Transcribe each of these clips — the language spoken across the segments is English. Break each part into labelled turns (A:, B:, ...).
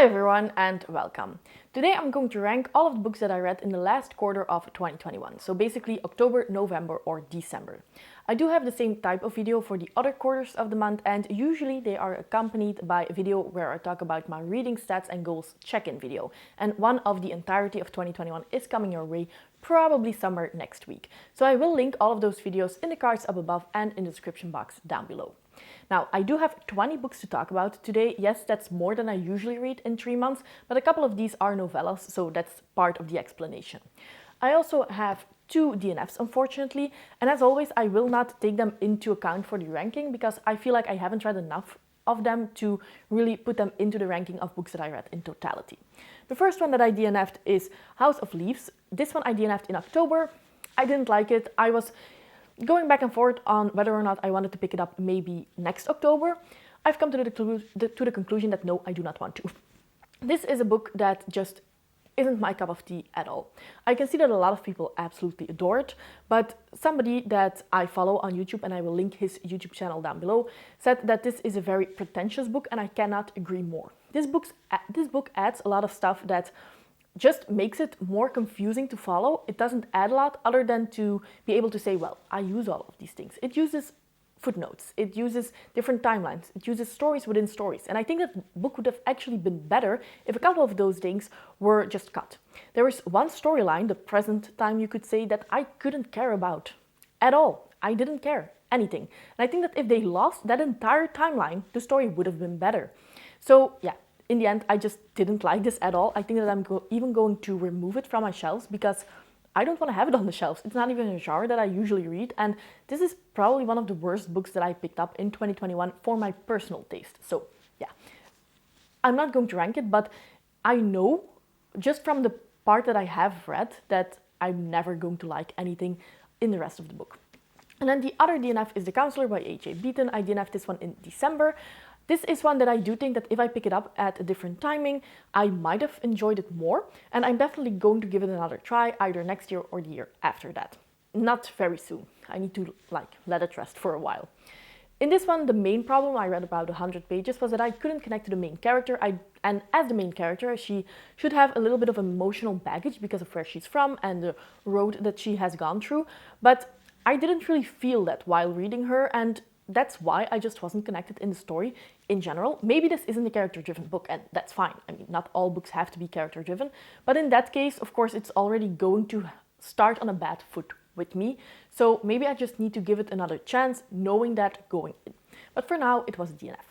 A: Hi everyone and welcome. Today I'm going to rank all of the books that I read in the last quarter of 2021, so basically October, November or December. I do have the same type of video for the other quarters of the month, and usually they are accompanied by a video where I talk about my reading stats and goals check-in video, and one of the entirety of 2021 is coming your way probably somewhere next week. So I will link all of those videos in the cards up above and in the description box down below. Now, I do have 20 books to talk about today. Yes, that's more than I usually read in 3 months, but a couple of these are novellas, so that's part of the explanation. I also have 2 DNFs, unfortunately, and as always, I will not take them into account for the ranking because I feel like I haven't read enough of them to really put them into the ranking of books that I read in totality. The first one that I DNF'd is House of Leaves. This one I DNF'd in October. I didn't like it. I was going back and forth on whether or not I wanted to pick it up maybe next October. I've come to the conclusion that no, I do not want to. This is a book that just isn't my cup of tea at all. I can see that a lot of people absolutely adore it, but somebody that I follow on YouTube, and I will link his YouTube channel down below, said that this is a very pretentious book, and I cannot agree more. This book adds a lot of stuff that just makes it more confusing to follow. It doesn't add a lot other than to be able to say, well, I use all of these things. It uses footnotes, it uses different timelines, it uses stories within stories. And I think that the book would have actually been better if a couple of those things were just cut. There is one storyline, the present time you could say, that I couldn't care about at all. I didn't care anything. And I think that if they lost that entire timeline, the story would have been better. So yeah, in the end, I just didn't like this at all. I think that I'm even going to remove it from my shelves because I don't want to have it on the shelves. It's not even a genre that I usually read, and this is probably one of the worst books that I picked up in 2021 for my personal taste. So yeah, I'm not going to rank it, but I know just from the part that I have read that I'm never going to like anything in the rest of the book. And then the other DNF is The Counselor by A.J. Beaton. I DNF'd this one in December. This is one that I do think that if I pick it up at a different timing, I might have enjoyed it more, and I'm definitely going to give it another try either next year or the year after that. Not very soon. I need to let it rest for a while. In this one, the main problem, I read about 100 pages, was that I couldn't connect to the main character. And as the main character, she should have a little bit of emotional baggage because of where she's from and the road that she has gone through, but I didn't really feel that while reading her, and that's why I just wasn't connected in the story in general. Maybe this isn't a character-driven book, and that's fine. I mean, not all books have to be character-driven, but in that case, of course, it's already going to start on a bad foot with me. So maybe I just need to give it another chance, knowing that going in. But for now, it was a DNF.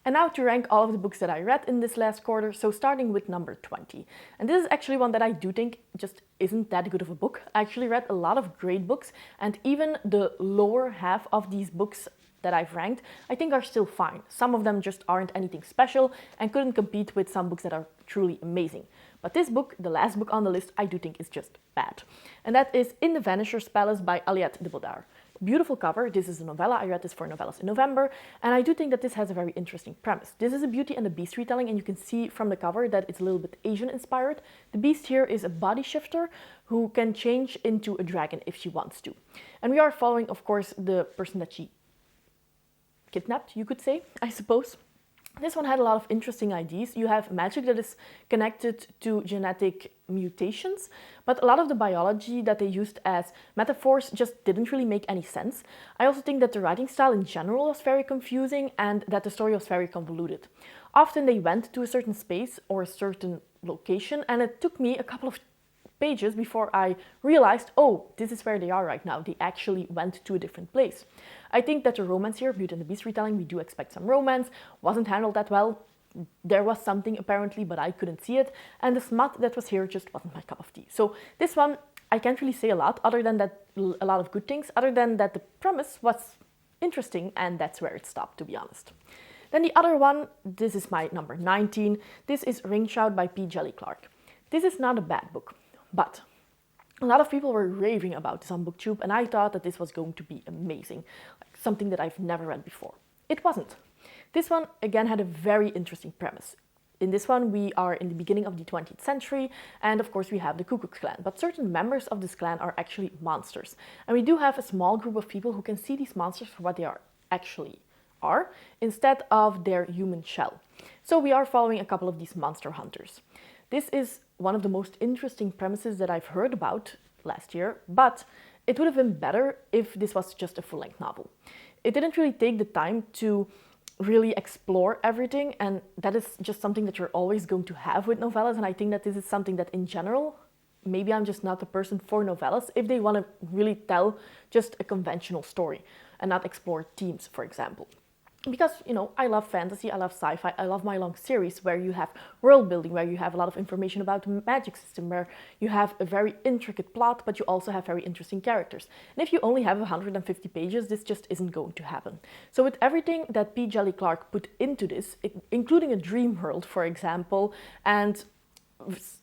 A: And now to rank all of the books that I read in this last quarter, so starting with number 20. And this is actually one that I do think just isn't that good of a book. I actually read a lot of great books, and even the lower half of these books that I've ranked, I think are still fine. Some of them just aren't anything special and couldn't compete with some books that are truly amazing. But this book, the last book on the list, I do think is just bad. And that is In the Vanisher's Palace by Ariatna. Beautiful cover. This is a novella. I read this for novellas in November, and I do think that this has a very interesting premise. This is a Beauty and the Beast retelling, and you can see from the cover that it's a little bit Asian inspired. The Beast here is a body shifter who can change into a dragon if she wants to. And we are following, of course, the person that she kidnapped, you could say, I suppose. This one had a lot of interesting ideas. You have magic that is connected to genetic mutations, but a lot of the biology that they used as metaphors just didn't really make any sense. I also think that the writing style in general was very confusing and that the story was very convoluted. Often they went to a certain space or a certain location, and it took me a couple of pages before I realized, oh, this is where they are right now. They actually went to a different place. I think that the romance here, Beauty and the Beast retelling, we do expect some romance, wasn't handled that well. There was something apparently, but I couldn't see it. And the smut that was here just wasn't my cup of tea. So this one, I can't really say a lot other than that, a lot of good things, other than that the premise was interesting, and that's where it stopped, to be honest. Then the other one, this is my number 19. This is Ring Shout by P. Jelly Clark. This is not a bad book, but a lot of people were raving about this on BookTube, and I thought that this was going to be amazing, like something that I've never read before. It wasn't. This one, again, had a very interesting premise. In this one, we are in the beginning of the 20th century, and of course we have the Ku Klux Klan, but certain members of this clan are actually monsters. And we do have a small group of people who can see these monsters for what they are actually are instead of their human shell. So we are following a couple of these monster hunters. This is one of the most interesting premises that I've heard about last year, but it would have been better if this was just a full-length novel. It didn't really take the time to really explore everything, and that is just something that you're always going to have with novellas, and I think that this is something that in general, maybe I'm just not the person for novellas if they want to really tell just a conventional story and not explore themes, for example. Because, you know, I love fantasy, I love sci-fi, I love my long series where you have world building, where you have a lot of information about the magic system, where you have a very intricate plot, but you also have very interesting characters. And if you only have 150 pages, this just isn't going to happen. So with everything that P. Djeli Clark put into this, including a dream world, for example, and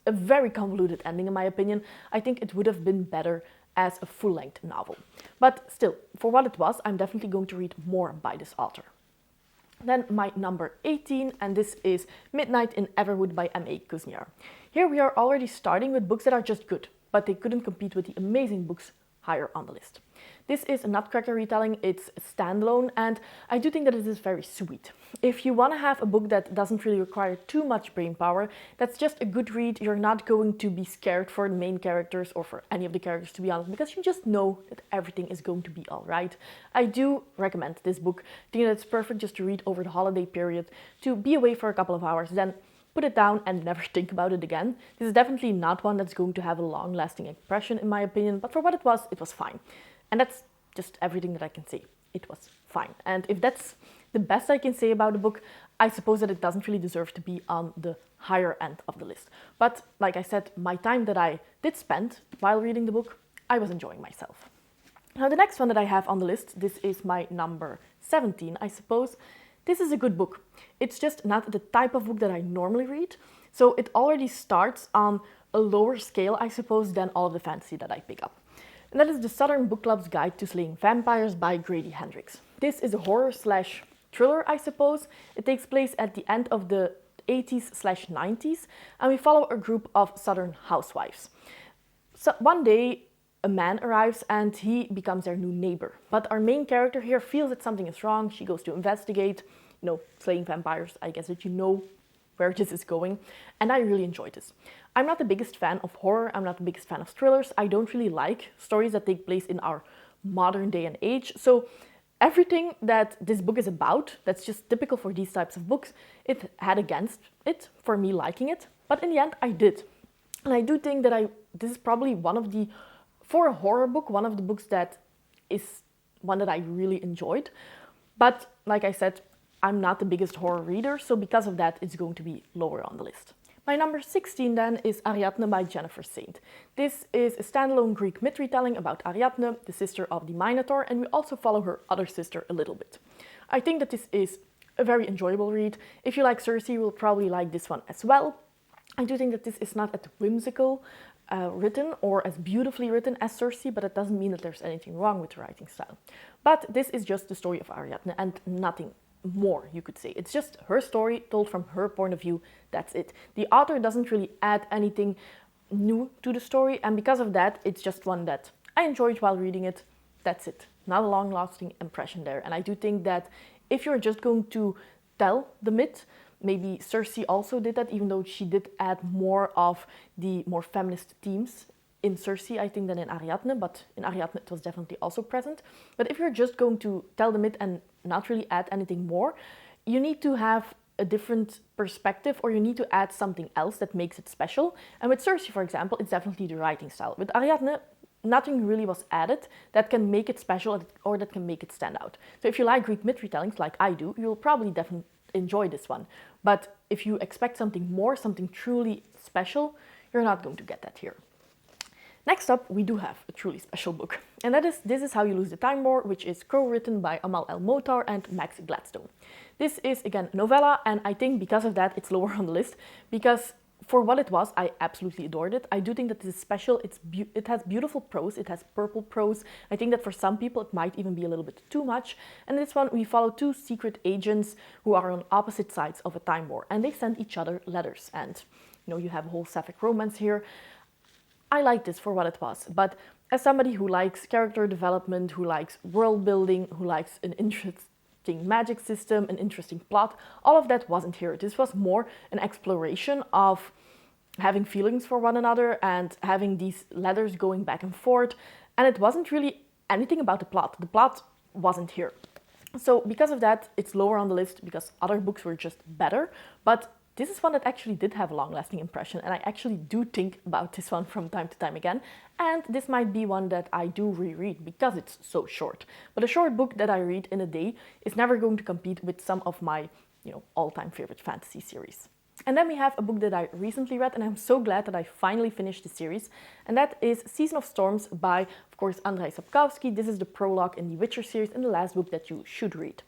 A: a very convoluted ending in my opinion, I think it would have been better as a full-length novel. But still, for what it was, I'm definitely going to read more by this author. Then my number 18, and this is Midnight in Everwood by M.A. Kuzniar. Here we are already starting with books that are just good, but they couldn't compete with the amazing books higher on the list. This is a Nutcracker retelling, it's a standalone, and I do think that it is very sweet. If you want to have a book that doesn't really require too much brain power, that's just a good read, you're not going to be scared for the main characters or for any of the characters, to be honest, because you just know that everything is going to be alright. I do recommend this book. I think that it's perfect just to read over the holiday period, to be away for a couple of hours, then put it down and never think about it again. This is definitely not one that's going to have a long-lasting impression in my opinion, but for what it was fine. And that's just everything that I can say. It was fine. And if that's the best I can say about the book, I suppose that it doesn't really deserve to be on the higher end of the list. But like I said, my time that I did spend while reading the book, I was enjoying myself. Now the next one that I have on the list, this is my number 17, I suppose. This is a good book. It's just not the type of book that I normally read. So it already starts on a lower scale, I suppose, than all of the fantasy that I pick up. And that is the Southern Book Club's Guide to Slaying Vampires by Grady Hendrix. This is a horror/thriller, I suppose. It takes place at the end of the 80s/90s, and we follow a group of Southern housewives. So one day, a man arrives and he becomes their new neighbor. But our main character here feels that something is wrong. She goes to investigate, you know, slaying vampires. I guess that you know where this is going. And I really enjoyed this. I'm not the biggest fan of horror. I'm not the biggest fan of thrillers. I don't really like stories that take place in our modern day and age. So everything that this book is about, that's just typical for these types of books, it had against it for me liking it. But in the end, I did. And I do think that this is probably one of the, for a horror book, one of the books that is one that I really enjoyed. But like I said, I'm not the biggest horror reader, so because of that, it's going to be lower on the list. My number 16 then is Ariatna by Jennifer Saint. This is a standalone Greek myth retelling about Ariatna, the sister of the Minotaur, and we also follow her other sister a little bit. I think that this is a very enjoyable read. If you like Circe, you will probably like this one as well. I do think that this is not as whimsical written or as beautifully written as Circe, but it doesn't mean that there's anything wrong with the writing style. But this is just the story of Ariatna and nothing more, you could say. It's just her story told from her point of view. That's it. The author doesn't really add anything new to the story, and because of that, it's just one that I enjoyed while reading it. That's it. Not a long-lasting impression there. And I do think that if you're just going to tell the myth, maybe Circe also did that, even though she did add more of the more feminist themes in Circe, I think, than in Ariadne, but in Ariadne it was definitely also present. But if you're just going to tell the myth and not really add anything more, you need to have a different perspective, or you need to add something else that makes it special. And with Circe, for example, it's definitely the writing style. With Ariadne, nothing really was added that can make it special or that can make it stand out. So if you like Greek myth retellings like I do, you'll probably definitely enjoy this one. But if you expect something more, something truly special, you're not going to get that here. Next up, we do have a truly special book, and that is This Is How You Lose the Time War, which is co-written by Amal El Motar and Max Gladstone. This is, again, a novella, and I think because of that, it's lower on the list, because for what it was, I absolutely adored it. I do think that this is special. It has beautiful prose, it has purple prose. I think that for some people, it might even be a little bit too much. And in this one, we follow two secret agents who are on opposite sides of a time war, and they send each other letters, and you have a whole sapphic romance here. I liked this for what it was, but as somebody who likes character development, who likes world building, who likes an interesting magic system, an interesting plot. All of that wasn't here. This was more an exploration of having feelings for one another and having these letters going back and forth. And it wasn't really anything about the plot. The plot wasn't here. So because of that, it's lower on the list because other books were just better. But this is one that actually did have a long-lasting impression, and I actually do think about this one from time to time again. And this might be one that I do reread because it's so short. But a short book that I read in a day is never going to compete with some of my, all-time favorite fantasy series. And then we have a book that I recently read, and I'm so glad that I finally finished the series, and that is Season of Storms by, of course, Andrzej Sapkowski. This is the prologue in the Witcher series and the last book that you should read.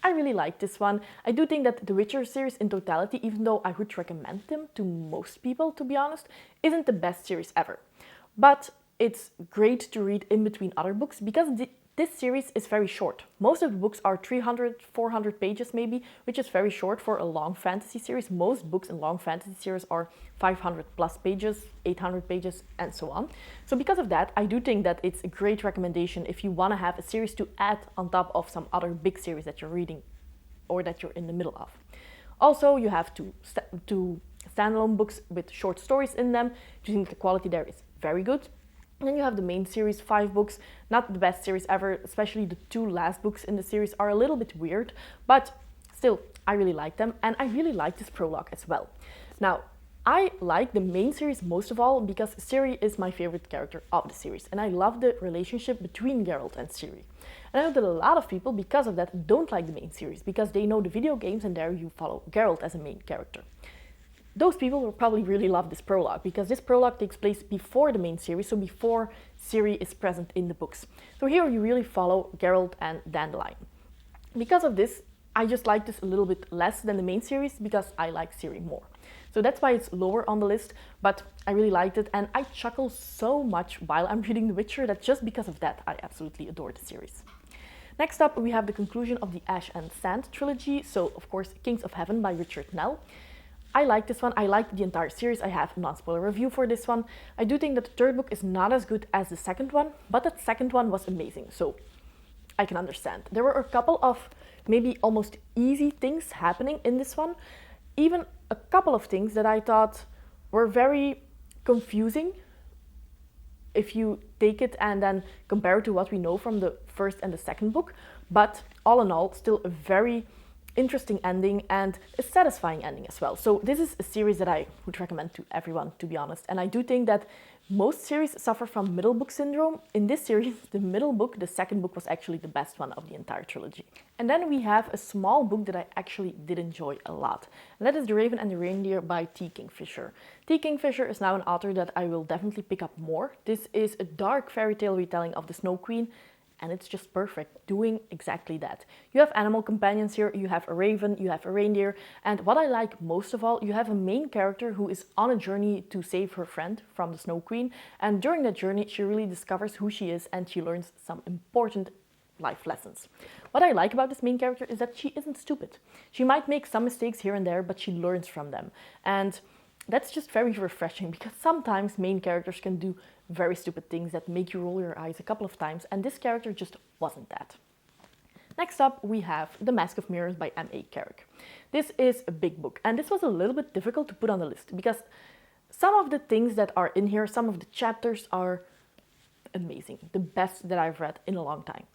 A: I really like this one. I do think that the Witcher series in totality, even though I would recommend them to most people, to be honest, isn't the best series ever. But it's great to read in between other books because this series is very short. Most of the books are 300, 400 pages maybe, which is very short for a long fantasy series. Most books in long fantasy series are 500 plus pages, 800 pages, and so on. So because of that, I do think that it's a great recommendation if you want to have a series to add on top of some other big series that you're reading or that you're in the middle of. Also, you have two standalone books with short stories in them. I think the quality there is very good. And then you have the main series, 5 books, not the best series ever, especially the 2 last books in the series are a little bit weird, but still, I really like them, and I really like this prologue as well. Now, I like the main series most of all because Ciri is my favorite character of the series, and I love the relationship between Geralt and Ciri. And I know that a lot of people, because of that, don't like the main series, because they know the video games and there you follow Geralt as a main character. Those people will probably really love this prologue because this prologue takes place before the main series, so before Ciri is present in the books. So here you really follow Geralt and Dandelion. Because of this, I just like this a little bit less than the main series because I like Ciri more. So that's why it's lower on the list, but I really liked it and I chuckle so much while I'm reading The Witcher that just because of that I absolutely adore the series. Next up we have the conclusion of the Ash and Sand trilogy, so of course Kings of Heaven by Richard Nell. I like this one. I like the entire series. I have a non-spoiler review for this one. I do think that the third book is not as good as the second one, but that second one was amazing, so I can understand. There were a couple of maybe almost easy things happening in this one. Even a couple of things that I thought were very confusing if you take it and then compare it to what we know from the first and the second book. But all in all, still a very interesting ending and a satisfying ending as well. So this is a series that I would recommend to everyone, to be honest. And I do think that most series suffer from middle book syndrome. In this series, the middle book, the second book, was actually the best one of the entire trilogy. And then we have a small book that I actually did enjoy a lot. And that is The Raven and the Reindeer by T. Kingfisher. T. Kingfisher is now an author that I will definitely pick up more. This is a dark fairy tale retelling of the Snow Queen, and it's just perfect, doing exactly that. You have animal companions here, you have a raven, you have a reindeer, and what I like most of all, you have a main character who is on a journey to save her friend from the Snow Queen, and during that journey she really discovers who she is and she learns some important life lessons. What I like about this main character is that she isn't stupid. She might make some mistakes here and there, but she learns from them. And that's just very refreshing because sometimes main characters can do very stupid things that make you roll your eyes a couple of times, and this character just wasn't that. Next up, we have The Mask of Mirrors by M.A. Carrick. This is a big book, and this was a little bit difficult to put on the list because some of the things that are in here, some of the chapters are amazing, the best that I've read in a long time.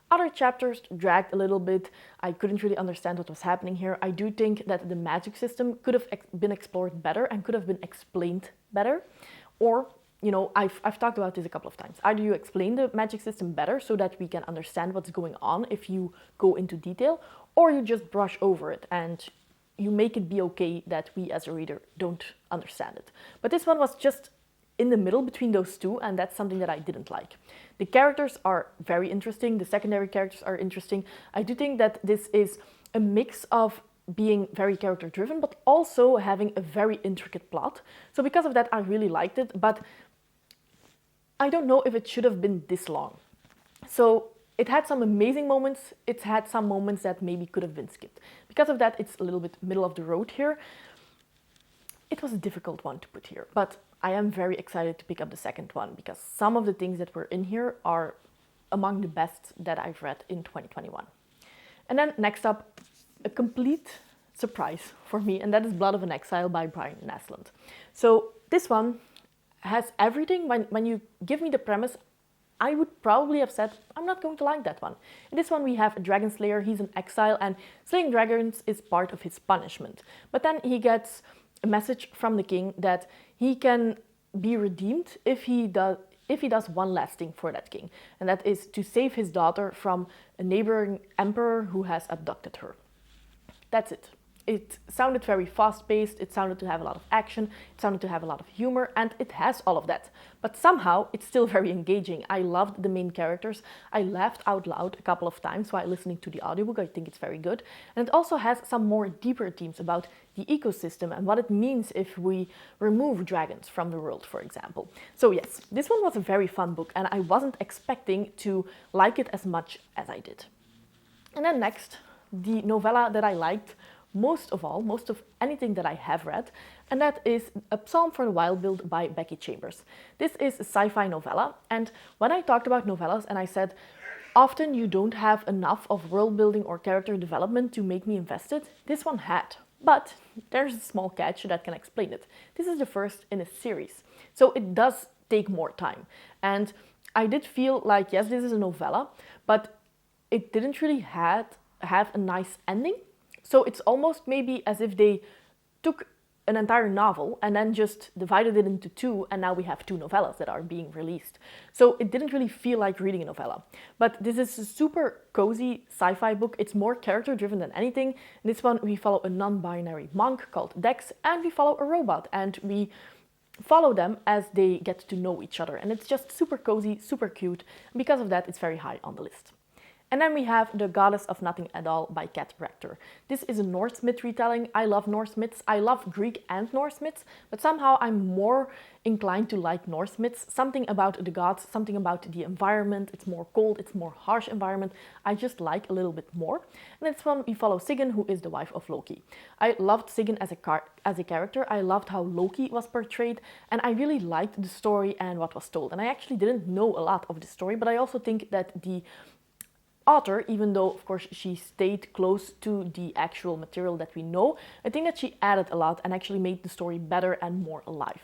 A: Other chapters dragged a little bit. I couldn't really understand what was happening here. I do think that the magic system could have been explored better and could have been explained better. Or, you know, I've talked about this a couple of times. Either you explain the magic system better so that we can understand what's going on if you go into detail, or you just brush over it and you make it be okay that we as a reader don't understand it. But this one was just in the middle between those two, and that's something that I didn't like. The characters are very interesting, the secondary characters are interesting. I do think that this is a mix of being very character driven, but also having a very intricate plot. So because of that, I really liked it, but I don't know if it should have been this long. So it had some amazing moments, it had some moments that maybe could have been skipped. Because of that, it's a little bit middle of the road here. It was a difficult one to put here, but I am very excited to pick up the second one because some of the things that were in here are among the best that I've read in 2021. And then next up, a complete surprise for me, and that is Blood of an Exile by Brian Naslund. So this one has everything. When you give me the premise, I would probably have said, I'm not going to like that one. In this one we have a dragon slayer, he's an exile, and slaying dragons is part of his punishment. But then he gets a message from the king that he can be redeemed if he does one last thing for that king. And that is to save his daughter from a neighboring emperor who has abducted her. That's it. It sounded very fast-paced, it sounded to have a lot of action, it sounded to have a lot of humor, and it has all of that. But somehow, it's still very engaging. I loved the main characters. I laughed out loud a couple of times while listening to the audiobook. I think it's very good. And it also has some more deeper themes about the ecosystem and what it means if we remove dragons from the world, for example. So yes, this one was a very fun book, and I wasn't expecting to like it as much as I did. And then next, the novella that I liked most of anything that I have read, and that is A Psalm for the Wild Build by Becky Chambers. This is a sci-fi novella, and when I talked about novellas and I said, often you don't have enough of world building or character development to make me invested, this one had. But there's a small catch that can explain it. This is the first in a series, so it does take more time. And I did feel like, yes, this is a novella, but it didn't really have a nice ending. So it's almost maybe as if they took an entire novel and then just divided it into two, and now we have two novellas that are being released. So it didn't really feel like reading a novella. But this is a super cozy sci-fi book. It's more character-driven than anything. In this one, we follow a non-binary monk called Dex, and we follow a robot, and we follow them as they get to know each other. And it's just super cozy, super cute. And because of that, it's very high on the list. And then we have The Goddess of Nothing at All by Kat Rector. This is a Norse myth retelling. I love Norse myths. I love Greek and Norse myths, but somehow I'm more inclined to like Norse myths. Something about the gods, something about the environment. It's more cold, it's more harsh environment. I just like a little bit more. And this one we follow Sigyn, who is the wife of Loki. I loved Sigyn as a character. I loved how Loki was portrayed, and I really liked the story and what was told. And I actually didn't know a lot of the story, but I also think that the author, even though of course she stayed close to the actual material that we know, I think that she added a lot and actually made the story better and more alive.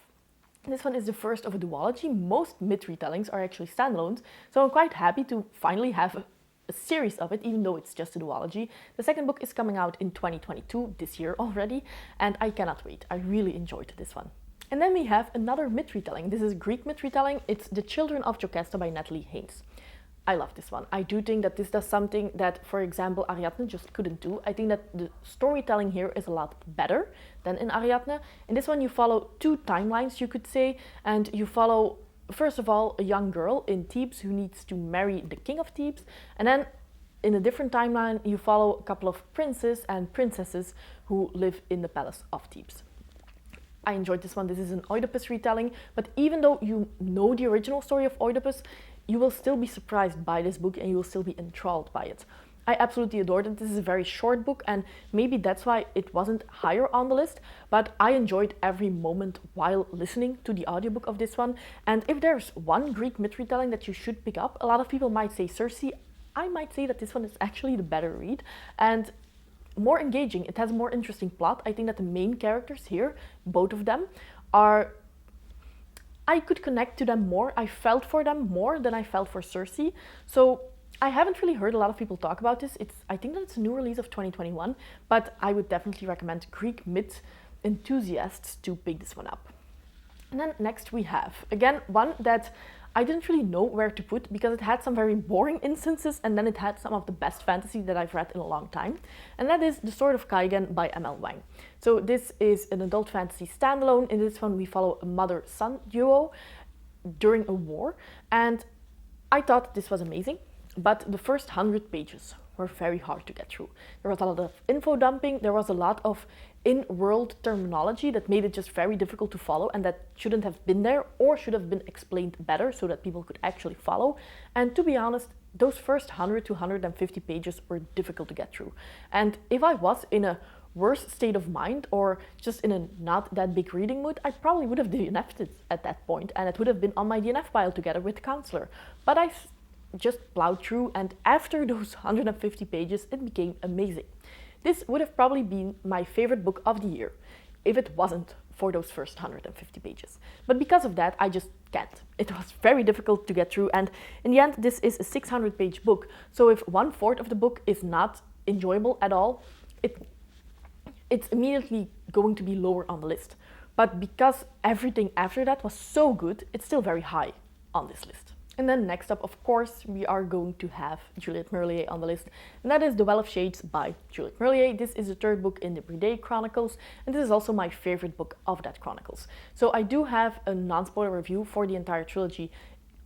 A: This one is the first of a duology. Most myth retellings are actually standalones, so I'm quite happy to finally have a series of it, even though it's just a duology. The second book is coming out in 2022, this year already, and I cannot wait. I really enjoyed this one. And then we have another myth retelling. This is a Greek myth retelling. It's The Children of Jocasta by Natalie Haynes. I love this one. I do think that this does something that, for example, Ariatna just couldn't do. I think that the storytelling here is a lot better than in Ariatna. In this one you follow two timelines, you could say, and you follow, first of all, a young girl in Thebes who needs to marry the king of Thebes, and then in a different timeline you follow a couple of princes and princesses who live in the palace of Thebes. I enjoyed this one. This is an Oedipus retelling, but even though you know the original story of Oedipus, you will still be surprised by this book and you will still be enthralled by it. I absolutely adored it. This is a very short book, and maybe that's why it wasn't higher on the list, but I enjoyed every moment while listening to the audiobook of this one. And if there's one Greek myth retelling that you should pick up, a lot of people might say Circe. I might say that this one is actually the better read and more engaging. It has a more interesting plot. I think that the main characters here, both of them, I could connect to them more. I felt for them more than I felt for Circe. So I haven't really heard a lot of people talk about this. I think that it's a new release of 2021, but I would definitely recommend Greek myth enthusiasts to pick this one up. And then next we have, again, one that I didn't really know where to put because it had some very boring instances and then it had some of the best fantasy that I've read in a long time. And that is The Sword of Kaigen by M.L. Wang. So this is an adult fantasy standalone. In this one we follow a mother-son duo during a war. And I thought this was amazing, but the first 100 pages were very hard to get through. There was a lot of info dumping, there was a lot of in-world terminology that made it just very difficult to follow and that shouldn't have been there or should have been explained better so that people could actually follow. And to be honest, those first 100 to 150 pages were difficult to get through. And if I was in a worse state of mind or just in a not that big reading mood, I probably would have DNF'd it at that point and it would have been on my DNF pile together with Counselor. But I just plowed through, and after those 150 pages, it became amazing. This would have probably been my favorite book of the year if it wasn't for those first 150 pages. But because of that, I just can't. It was very difficult to get through, and in the end, this is a 600-page book, so if 1/4 of the book is not enjoyable at all, it's immediately going to be lower on the list. But because everything after that was so good, it's still very high on this list. And then next up, of course, we are going to have Juliette Merlier on the list, and that is The Well of Shades by Juliette Merlier. This is the third book in the Bride Chronicles, and this is also my favorite book of that Chronicles. So I do have a non-spoiler review for the entire trilogy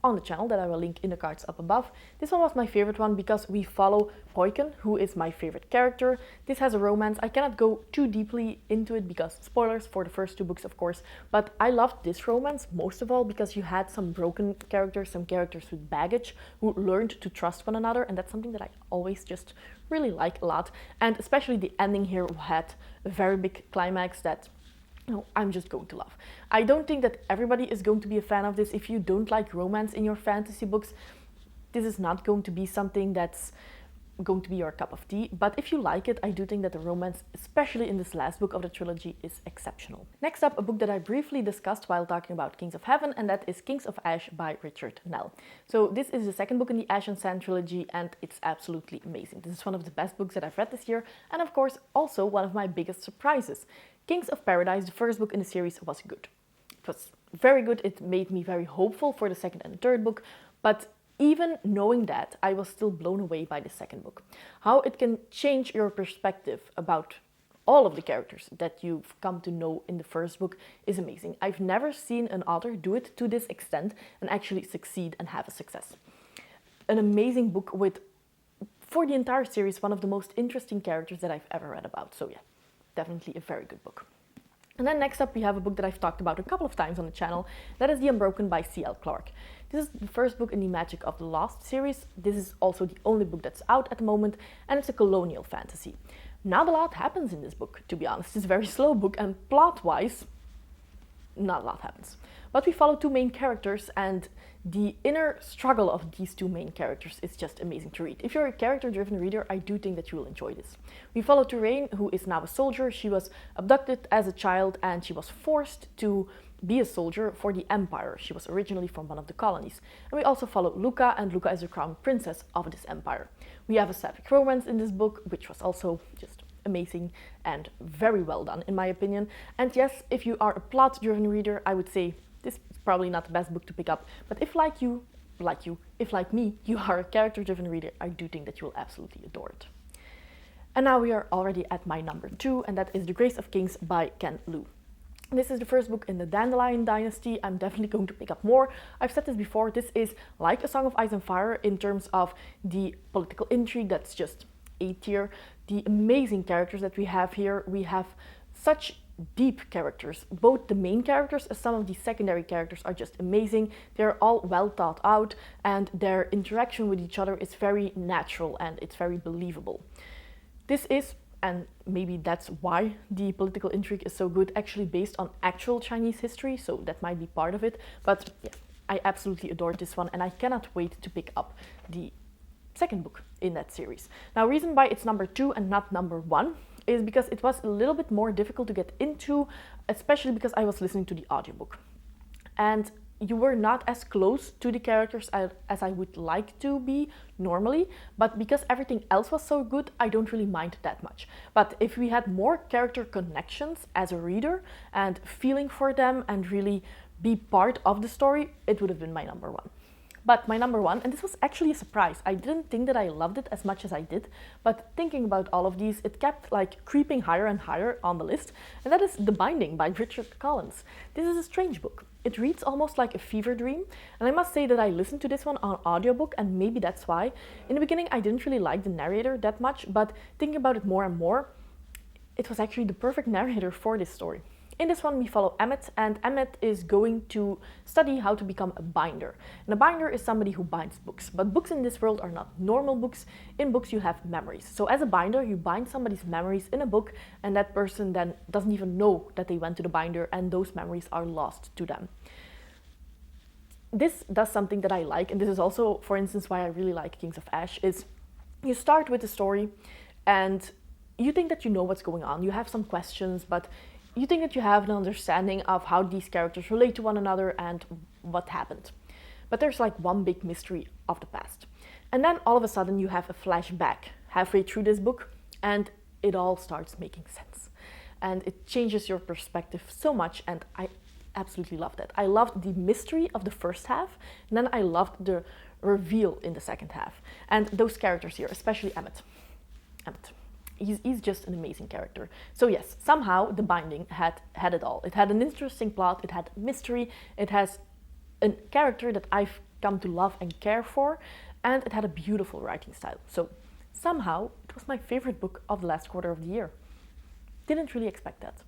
A: on the channel that I will link in the cards up above. This one was my favorite one because we follow Kaigen, who is my favorite character. This has a romance. I cannot go too deeply into it because spoilers for the first two books, of course, but I loved this romance most of all because you had some broken characters, some characters with baggage who learned to trust one another, and that's something that I always just really like a lot. And especially the ending here had a very big climax that I'm just going to love. I don't think that everybody is going to be a fan of this. If you don't like romance in your fantasy books, this is not going to be something that's going to be your cup of tea. But if you like it, I do think that the romance, especially in this last book of the trilogy, is exceptional. Next up, a book that I briefly discussed while talking about Kings of Heaven, and that is Kings of Ash by Richard Nell. So this is the second book in the Ash and Sand trilogy, and it's absolutely amazing. This is one of the best books that I've read this year, and of course also one of my biggest surprises. Kings of Paradise, the first book in the series, was good. It was very good. It made me very hopeful for the second and third book, but even knowing that, I was still blown away by the second book. How it can change your perspective about all of the characters that you've come to know in the first book is amazing. I've never seen an author do it to this extent and actually succeed and have a success. An amazing book with, for the entire series, one of the most interesting characters that I've ever read about. So yeah, definitely a very good book. And then next up we have a book that I've talked about a couple of times on the channel. That is The Unbroken by C.L. Clarke. This is the first book in the Magic of the Lost series. This is also the only book that's out at the moment, and it's a colonial fantasy. Not a lot happens in this book, to be honest. It's a very slow book, and plot-wise, not a lot happens. But we follow two main characters, and the inner struggle of these two main characters is just amazing to read. If you're a character-driven reader, I do think that you will enjoy this. We follow Touraine, who is now a soldier. She was abducted as a child, and she was forced to be a soldier for the Empire. She was originally from one of the colonies. And we also follow Luca, and Luca is the crown princess of this empire. We have a sapphic romance in this book, which was also just amazing and very well done, in my opinion. And yes, if you are a plot-driven reader, I would say this is probably not the best book to pick up. But if like me, you are a character-driven reader, I do think that you will absolutely adore it. And now we are already at my number 2, and that is The Grace of Kings by Ken Liu. This is the first book in the Dandelion Dynasty. I'm definitely going to pick up more. I've said this before, this is like A Song of Ice and Fire in terms of the political intrigue that's just A tier. The amazing characters that we have here. We have such deep characters. Both the main characters as some of the secondary characters are just amazing. They're all well thought out, and their interaction with each other is very natural and it's very believable. This is, and maybe that's why the political intrigue is so good, actually based on actual Chinese history, so that might be part of it. But yeah, I absolutely adored this one, and I cannot wait to pick up the second book in that series. Now, reason why it's number 2 and not number 1 is because it was a little bit more difficult to get into, especially because I was listening to the audiobook. And you were not as close to the characters as I would like to be normally, but because everything else was so good, I don't really mind that much. But if we had more character connections as a reader and feeling for them and really be part of the story, it would have been my number 1. But my number 1, and this was actually a surprise, I didn't think that I loved it as much as I did, but thinking about all of these, it kept like creeping higher and higher on the list, and that is The Binding by Richard Collins. This is a strange book. It reads almost like a fever dream, and I must say that I listened to this one on audiobook, and maybe that's why. In the beginning, I didn't really like the narrator that much, but thinking about it more and more, it was actually the perfect narrator for this story. In this one, we follow Emmet, and Emmet is going to study how to become a binder. And a binder is somebody who binds books, but books in this world are not normal books. In books, you have memories. So as a binder, you bind somebody's memories in a book, and that person then doesn't even know that they went to the binder, and those memories are lost to them. this does something that I like, and this is also, for instance, why I really like Kings of Ash, is you start with the story and you think that you know what's going on. You have some questions, but you think that you have an understanding of how these characters relate to one another and what happened. But there's like one big mystery of the past. And then all of a sudden you have a flashback halfway through this book and it all starts making sense. And it changes your perspective so much, and I absolutely loved it. I loved the mystery of the first half, and then I loved the reveal in the second half. And those characters here, especially Emmett. He's just an amazing character. So yes, somehow the binding had it all. It had an interesting plot, it had mystery, it has a character that I've come to love and care for, and it had a beautiful writing style. So somehow it was my favorite book of the last quarter of the year. Didn't really expect that.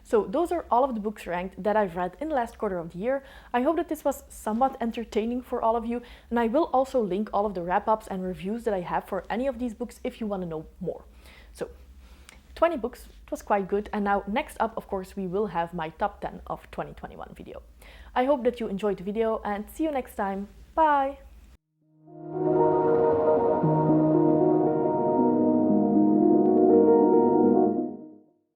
A: So those are all of the books ranked that I've read in the last quarter of the year. I hope that this was somewhat entertaining for all of you, and I will also link all of the wrap-ups and reviews that I have for any of these books if you want to know more. So 20 books, it was quite good, and now next up, of course, we will have my top 10 of 2021 video. I hope that you enjoyed the video, and see you next time. Bye!